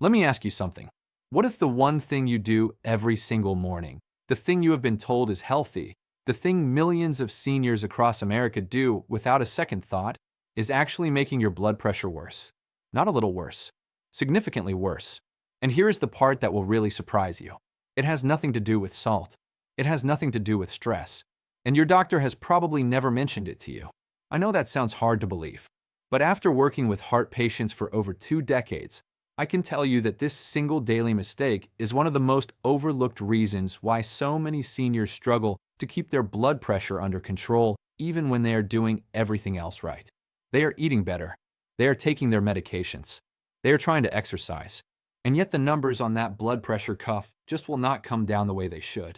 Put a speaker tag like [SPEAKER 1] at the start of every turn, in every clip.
[SPEAKER 1] Let me ask you something. What if the one thing you do every single morning, the thing you have been told is healthy, the thing millions of seniors across America do without a second thought, is actually making your blood pressure worse? Not a little worse, significantly worse. And here is the part that will really surprise you. It has nothing to do with salt. It has nothing to do with stress. And your doctor has probably never mentioned it to you. I know that sounds hard to believe, but after working with heart patients for over 2 decades, I can tell you that this single daily mistake is one of the most overlooked reasons why so many seniors struggle to keep their blood pressure under control even when they are doing everything else right. They are eating better. They are taking their medications. They are trying to exercise. And yet the numbers on that blood pressure cuff just will not come down the way they should.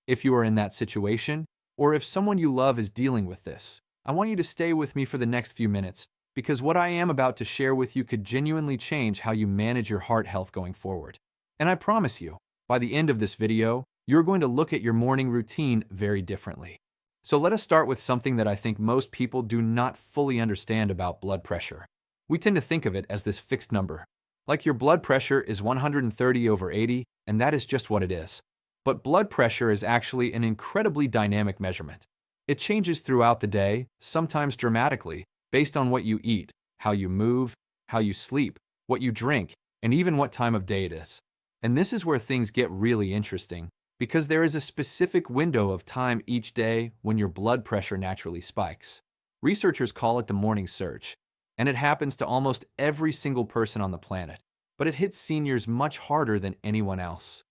[SPEAKER 1] If you are in that situation, or if someone you love is dealing with this, I want you to stay with me for the next few minutes, because what I am about to share with you could genuinely change how you manage your heart health going forward. And I promise you, by the end of this video, you're going to look at your morning routine very differently. So let us start with something that I think most people do not fully understand about blood pressure. We tend to think of it as this fixed number. Like your blood pressure is 130/80, and that is just what it is. But blood pressure is actually an incredibly dynamic measurement. It changes throughout the day, sometimes dramatically, based on what you eat, how you move, how you sleep, what you drink, and even what time of day it is. And this is where things get really interesting, because there is a specific window of time each day when your blood pressure naturally spikes. Researchers call it the morning surge, and it happens to almost every single person on the planet, but it hits seniors much harder than anyone else.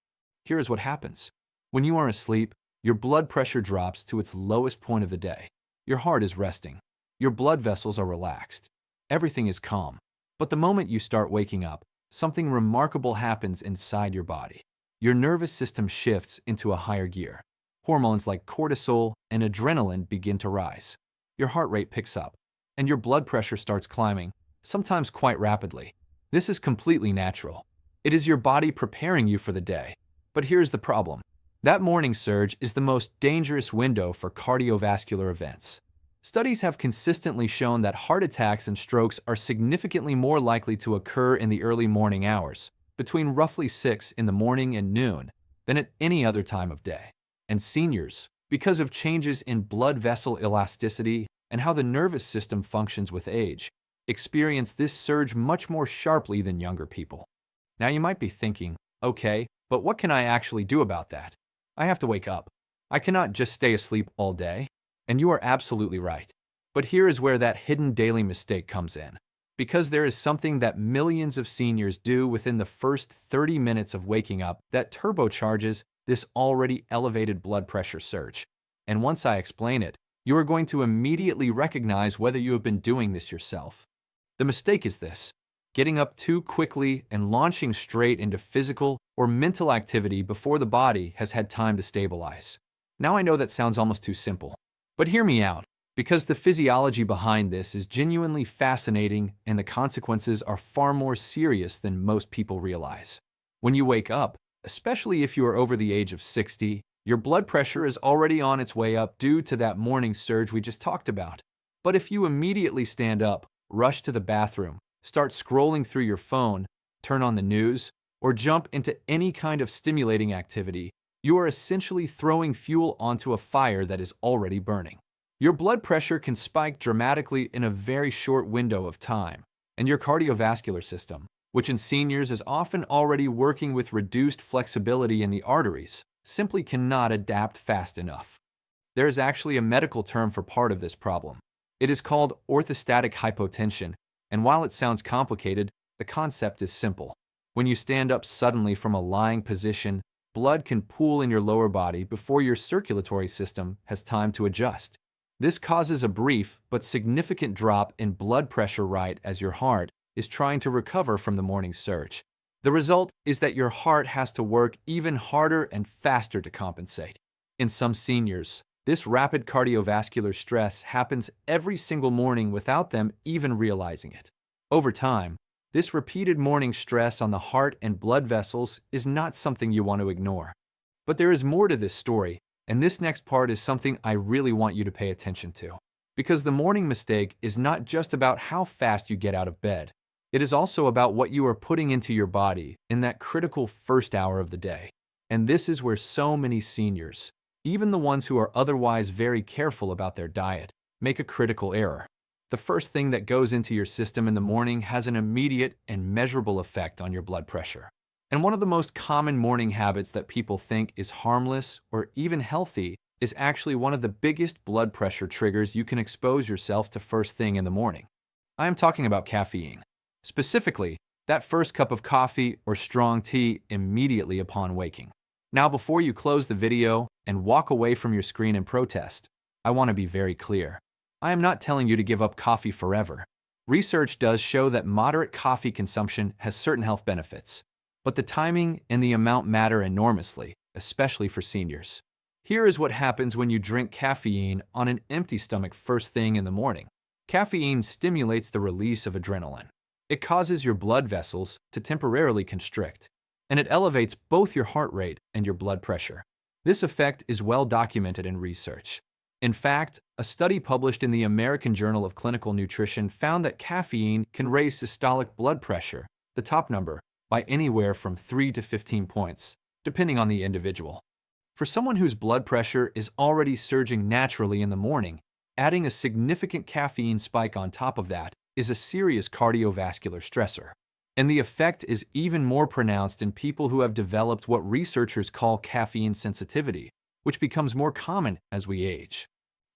[SPEAKER 1] Here is what happens. When you are asleep, your blood pressure drops to its lowest point of the day. Your heart is resting. Your blood vessels are relaxed. Everything is calm. But the moment you start waking up, something remarkable happens inside your body. Your nervous system shifts into a higher gear. Hormones like cortisol and adrenaline begin to rise. Your heart rate picks up, and your blood pressure starts climbing, sometimes quite rapidly. This is completely natural. It is your body preparing you for the day. But here's the problem. That morning surge is the most dangerous window for cardiovascular events. Studies have consistently shown that heart attacks and strokes are significantly more likely to occur in the early morning hours, between roughly 6 in the morning and noon, than at any other time of day. And seniors, because of changes in blood vessel elasticity and how the nervous system functions with age, experience this surge much more sharply than younger people. Now you might be thinking, okay, but what can I actually do about that? I have to wake up. I cannot just stay asleep all day. And you are absolutely right. But here is where that hidden daily mistake comes in. Because there is something that millions of seniors do within the first 30 minutes of waking up that turbocharges this already elevated blood pressure surge. And once I explain it, you are going to immediately recognize whether you have been doing this yourself. The mistake is this: getting up too quickly and launching straight into physical or mental activity before the body has had time to stabilize. Now I know that sounds almost too simple. But hear me out, because the physiology behind this is genuinely fascinating and the consequences are far more serious than most people realize. When you wake up, especially if you are over the age of 60, your blood pressure is already on its way up due to that morning surge we just talked about. But if you immediately stand up, rush to the bathroom, start scrolling through your phone, turn on the news, or jump into any kind of stimulating activity, you are essentially throwing fuel onto a fire that is already burning. Your blood pressure can spike dramatically in a very short window of time, and your cardiovascular system, which in seniors is often already working with reduced flexibility in the arteries, simply cannot adapt fast enough. There is actually a medical term for part of this problem. It is called orthostatic hypotension, and while it sounds complicated, the concept is simple. When you stand up suddenly from a lying position, blood can pool in your lower body before your circulatory system has time to adjust. This causes a brief but significant drop in blood pressure right as your heart is trying to recover from the morning surge. The result is that your heart has to work even harder and faster to compensate. In some seniors, this rapid cardiovascular stress happens every single morning without them even realizing it. Over time, this repeated morning stress on the heart and blood vessels is not something you want to ignore. But there is more to this story, and this next part is something I really want you to pay attention to. Because the morning mistake is not just about how fast you get out of bed. It is also about what you are putting into your body in that critical first hour of the day. And this is where so many seniors, even the ones who are otherwise very careful about their diet, make a critical error. The first thing that goes into your system in the morning has an immediate and measurable effect on your blood pressure. And one of the most common morning habits that people think is harmless or even healthy is actually one of the biggest blood pressure triggers you can expose yourself to first thing in the morning. I am talking about caffeine. Specifically, that first cup of coffee or strong tea immediately upon waking. Now, before you close the video and walk away from your screen in protest, I want to be very clear. I am not telling you to give up coffee forever. Research does show that moderate coffee consumption has certain health benefits, but the timing and the amount matter enormously, especially for seniors. Here is what happens when you drink caffeine on an empty stomach first thing in the morning. Caffeine stimulates the release of adrenaline. It causes your blood vessels to temporarily constrict, and it elevates both your heart rate and your blood pressure. This effect is well documented in research. In fact, a study published in the American Journal of Clinical Nutrition found that caffeine can raise systolic blood pressure, the top number, by anywhere from 3 to 15 points, depending on the individual. For someone whose blood pressure is already surging naturally in the morning, adding a significant caffeine spike on top of that is a serious cardiovascular stressor. And the effect is even more pronounced in people who have developed what researchers call caffeine sensitivity, which becomes more common as we age.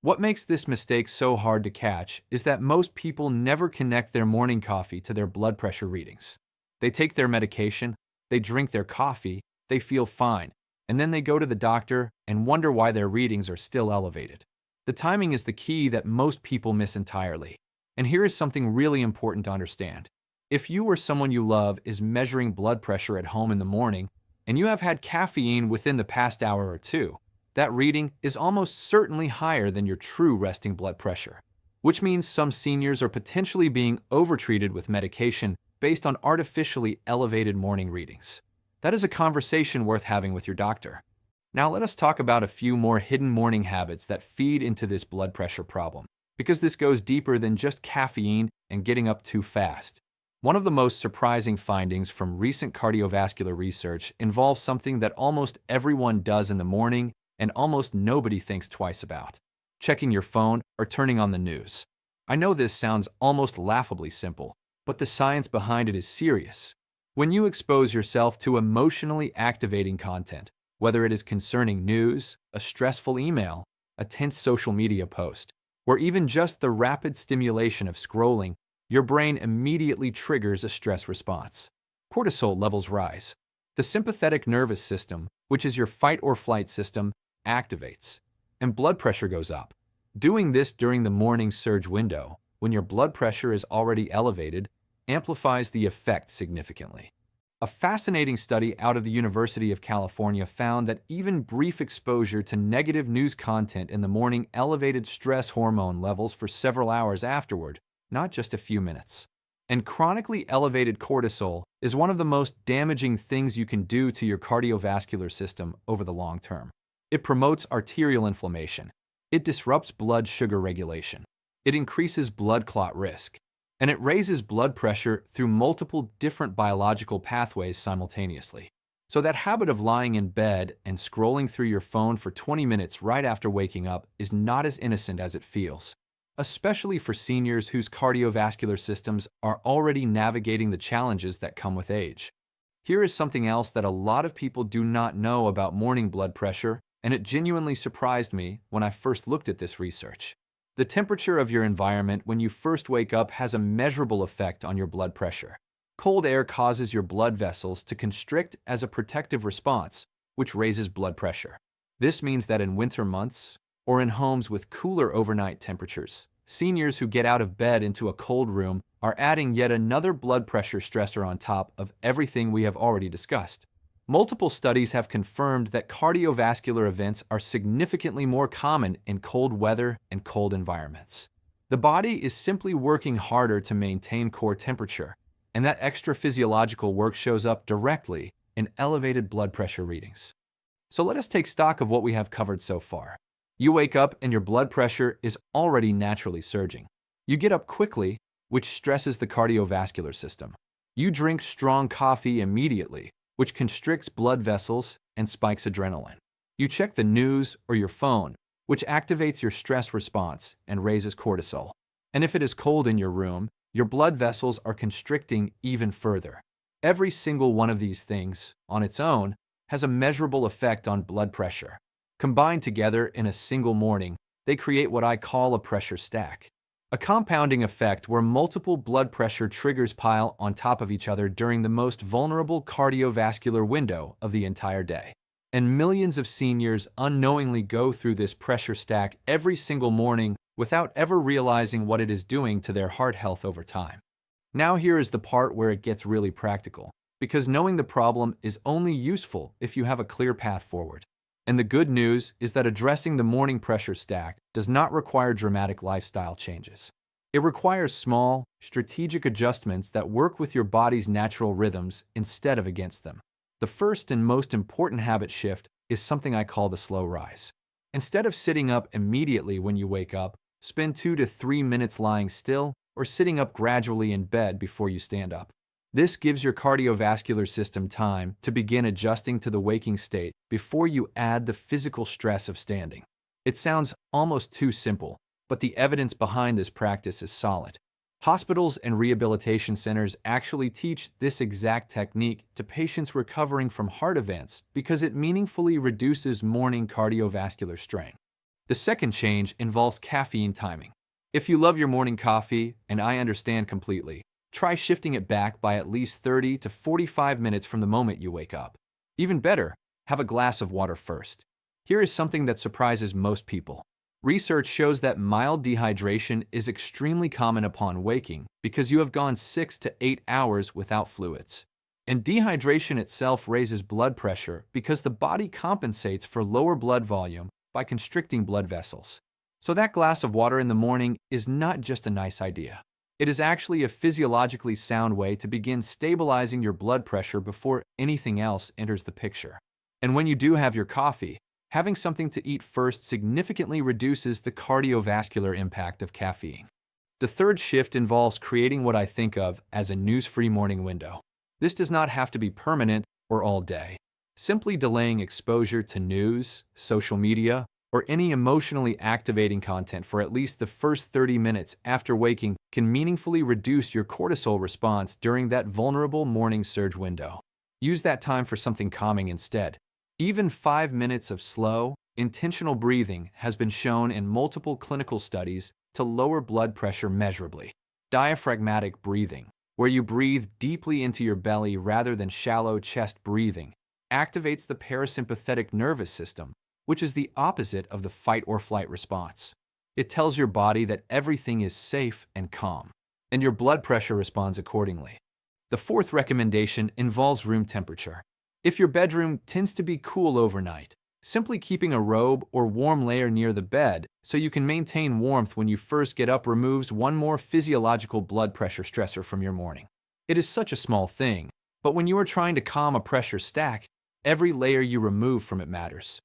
[SPEAKER 1] What makes this mistake so hard to catch is that most people never connect their morning coffee to their blood pressure readings. They take their medication, they drink their coffee, they feel fine, and then they go to the doctor and wonder why their readings are still elevated. The timing is the key that most people miss entirely. And here is something really important to understand. If you or someone you love is measuring blood pressure at home in the morning, and you have had caffeine within the past hour or two, that reading is almost certainly higher than your true resting blood pressure, which means some seniors are potentially being overtreated with medication based on artificially elevated morning readings. That is a conversation worth having with your doctor. Now let us talk about a few more hidden morning habits that feed into this blood pressure problem, because this goes deeper than just caffeine and getting up too fast. One of the most surprising findings from recent cardiovascular research involves something that almost everyone does in the morning and almost nobody thinks twice about: checking your phone or turning on the news. I know this sounds almost laughably simple, but the science behind it is serious. When you expose yourself to emotionally activating content, whether it is concerning news, a stressful email, a tense social media post, or even just the rapid stimulation of scrolling, your brain immediately triggers a stress response. Cortisol levels rise. The sympathetic nervous system, which is your fight or flight system, activates, and blood pressure goes up. Doing this during the morning surge window, when your blood pressure is already elevated, amplifies the effect significantly. A fascinating study out of the University of California found that even brief exposure to negative news content in the morning elevated stress hormone levels for several hours afterward, not just a few minutes. And chronically elevated cortisol is one of the most damaging things you can do to your cardiovascular system over the long term. It promotes arterial inflammation. It disrupts blood sugar regulation. It increases blood clot risk. And it raises blood pressure through multiple different biological pathways simultaneously. So that habit of lying in bed and scrolling through your phone for 20 minutes right after waking up is not as innocent as it feels, especially for seniors whose cardiovascular systems are already navigating the challenges that come with age. Here is something else that a lot of people do not know about morning blood pressure, and it genuinely surprised me when I first looked at this research. The temperature of your environment when you first wake up has a measurable effect on your blood pressure. Cold air causes your blood vessels to constrict as a protective response, which raises blood pressure. This means that in winter months, or in homes with cooler overnight temperatures, seniors who get out of bed into a cold room are adding yet another blood pressure stressor on top of everything we have already discussed. Multiple studies have confirmed that cardiovascular events are significantly more common in cold weather and cold environments. The body is simply working harder to maintain core temperature, and that extra physiological work shows up directly in elevated blood pressure readings. So let us take stock of what we have covered so far. You wake up and your blood pressure is already naturally surging. You get up quickly, which stresses the cardiovascular system. You drink strong coffee immediately, which constricts blood vessels and spikes adrenaline. You check the news or your phone, which activates your stress response and raises cortisol. And if it is cold in your room, your blood vessels are constricting even further. Every single one of these things, on its own, has a measurable effect on blood pressure. Combined together in a single morning, they create what I call a pressure stack. A compounding effect where multiple blood pressure triggers pile on top of each other during the most vulnerable cardiovascular window of the entire day. And millions of seniors unknowingly go through this pressure stack every single morning without ever realizing what it is doing to their heart health over time. Now here is the part where it gets really practical, because knowing the problem is only useful if you have a clear path forward. And the good news is that addressing the morning pressure stack does not require dramatic lifestyle changes. It requires small, strategic adjustments that work with your body's natural rhythms instead of against them. The first and most important habit shift is something I call the slow rise. Instead of sitting up immediately when you wake up, spend 2 to 3 minutes lying still or sitting up gradually in bed before you stand up. This gives your cardiovascular system time to begin adjusting to the waking state before you add the physical stress of standing. It sounds almost too simple, but the evidence behind this practice is solid. Hospitals and rehabilitation centers actually teach this exact technique to patients recovering from heart events because it meaningfully reduces morning cardiovascular strain. The second change involves caffeine timing. If you love your morning coffee, and I understand completely, try shifting it back by at least 30 to 45 minutes from the moment you wake up. Even better, have a glass of water first. Here is something that surprises most people. Research shows that mild dehydration is extremely common upon waking because you have gone 6 to 8 hours without fluids. And dehydration itself raises blood pressure because the body compensates for lower blood volume by constricting blood vessels. So that glass of water in the morning is not just a nice idea. It is actually a physiologically sound way to begin stabilizing your blood pressure before anything else enters the picture. And when you do have your coffee, having something to eat first significantly reduces the cardiovascular impact of caffeine. The third shift involves creating what I think of as a news-free morning window. This does not have to be permanent or all day. Simply delaying exposure to news, social media, or any emotionally activating content for at least the first 30 minutes after waking can meaningfully reduce your cortisol response during that vulnerable morning surge window. Use that time for something calming instead. Even 5 minutes of slow, intentional breathing has been shown in multiple clinical studies to lower blood pressure measurably. Diaphragmatic breathing, where you breathe deeply into your belly rather than shallow chest breathing, activates the parasympathetic nervous system, which is the opposite of the fight or flight response. It tells your body that everything is safe and calm, and your blood pressure responds accordingly. The fourth recommendation involves room temperature. If your bedroom tends to be cool overnight, simply keeping a robe or warm layer near the bed so you can maintain warmth when you first get up removes one more physiological blood pressure stressor from your morning. It is such a small thing, but when you are trying to calm a pressure stack, every layer you remove from it matters.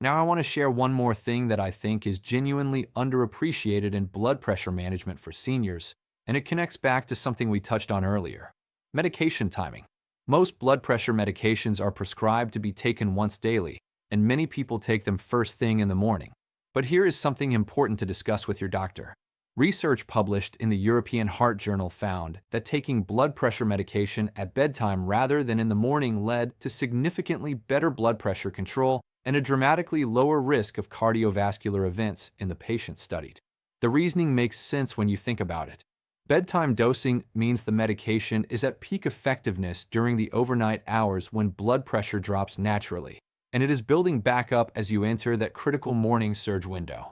[SPEAKER 1] Now I want to share one more thing that I think is genuinely underappreciated in blood pressure management for seniors, and it connects back to something we touched on earlier: medication timing. Most blood pressure medications are prescribed to be taken once daily, and many people take them first thing in the morning. But here is something important to discuss with your doctor. Research published in the European Heart Journal found that taking blood pressure medication at bedtime rather than in the morning led to significantly better blood pressure control and a dramatically lower risk of cardiovascular events in the patients studied. The reasoning makes sense when you think about it. Bedtime dosing means the medication is at peak effectiveness during the overnight hours when blood pressure drops naturally, and it is building back up as you enter that critical morning surge window.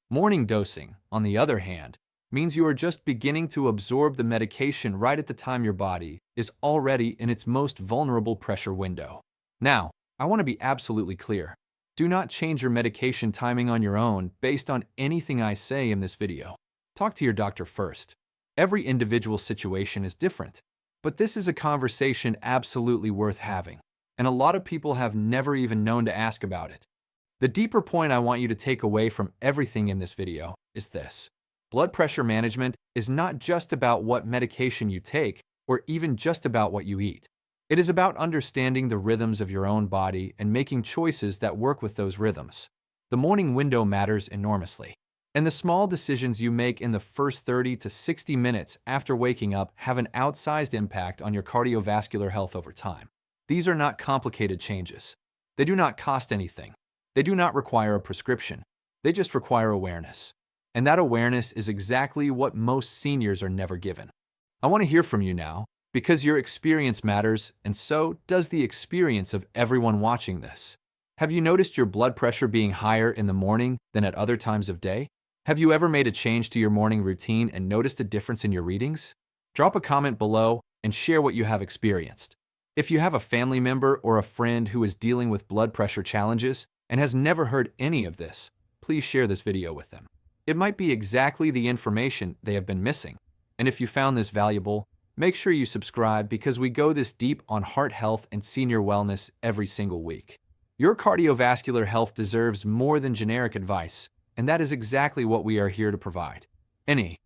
[SPEAKER 1] Morning dosing, on the other hand, means you are just beginning to absorb the medication right at the time your body is already in its most vulnerable pressure window. Now, I want to be absolutely clear. Do not change your medication timing on your own based on anything I say in this video. Talk to your doctor first. Every individual situation is different, but this is a conversation absolutely worth having, and a lot of people have never even known to ask about it. The deeper point I want you to take away from everything in this video is this: Blood pressure management is not just about what medication you take or even just about what you eat. It is about understanding the rhythms of your own body and making choices that work with those rhythms. The morning window matters enormously, and the small decisions you make in the first 30 to 60 minutes after waking up have an outsized impact on your cardiovascular health over time. These are not complicated changes. They do not cost anything. They do not require a prescription. They just require awareness. And that awareness is exactly what most seniors are never given. I want to hear from you now, because your experience matters, and so does the experience of everyone watching this. Have you noticed your blood pressure being higher in the morning than at other times of day? Have you ever made a change to your morning routine and noticed a difference in your readings? Drop a comment below and share what you have experienced. If you have a family member or a friend who is dealing with blood pressure challenges and has never heard any of this, please share this video with them. It might be exactly the information they have been missing. And if you found this valuable, make sure you subscribe because we go this deep on heart health and senior wellness every single week. Your cardiovascular health deserves more than generic advice, and that is exactly what we are here to provide. Any